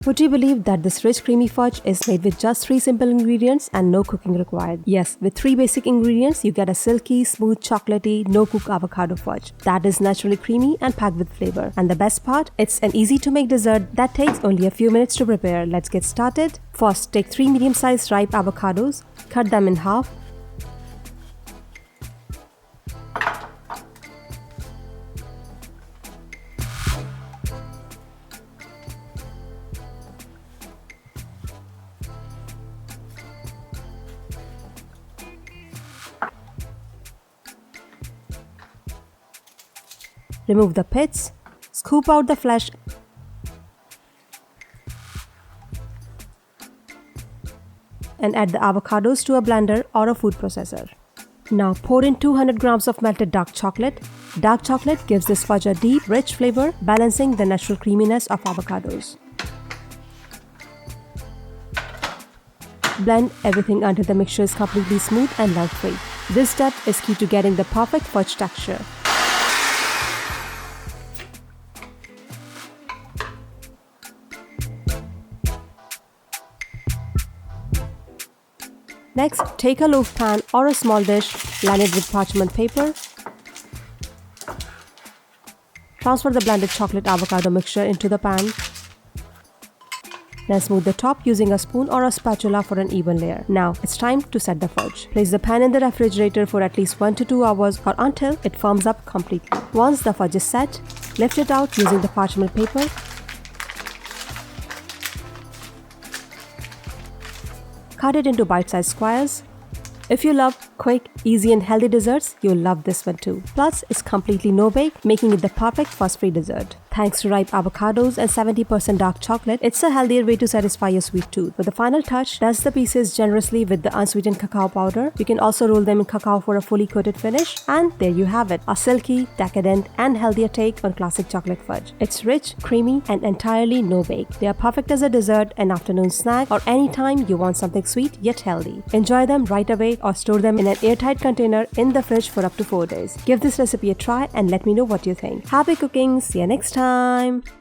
Would you believe that this rich creamy fudge is made with just 3 simple ingredients and no cooking required? Yes, with 3 basic ingredients, you get a silky, smooth, chocolatey, no-cook avocado fudge that is naturally creamy and packed with flavor. And the best part, it's an easy-to-make dessert that takes only a few minutes to prepare. Let's get started. First, take 3 medium-sized ripe avocados, cut them in half. Remove the pits, scoop out the flesh, and add the avocados to a blender or a food processor. Now pour in 200 grams of melted dark chocolate. Dark chocolate gives this fudge a deep, rich flavor, balancing the natural creaminess of avocados. Blend everything until the mixture is completely smooth and lump-free. This step is key to getting the perfect fudge texture. Next, take a loaf pan or a small dish, line it with parchment paper. Transfer the blended chocolate avocado mixture into the pan. Then smooth the top using a spoon or a spatula for an even layer. Now, it's time to set the fudge. Place the pan in the refrigerator for at least 1 to 2 hours or until it firms up completely. Once the fudge is set, lift it out using the parchment paper. Cut it into bite-sized squares. If you love quick, easy and healthy desserts, you'll love this one too. Plus, it's completely no-bake, making it the perfect fuss-free dessert. Thanks to ripe avocados and 70% dark chocolate, it's a healthier way to satisfy your sweet tooth. For the final touch, dust the pieces generously with the unsweetened cacao powder. You can also roll them in cacao for a fully coated finish. And there you have it, a silky, decadent and healthier take on classic chocolate fudge. It's rich, creamy and entirely no-bake. They are perfect as a dessert, an afternoon snack, or anytime you want something sweet yet healthy. Enjoy them right away or store them in an airtight container in the fridge for up to 4 days. Give this recipe a try and let me know what you think. Happy cooking! See you next time!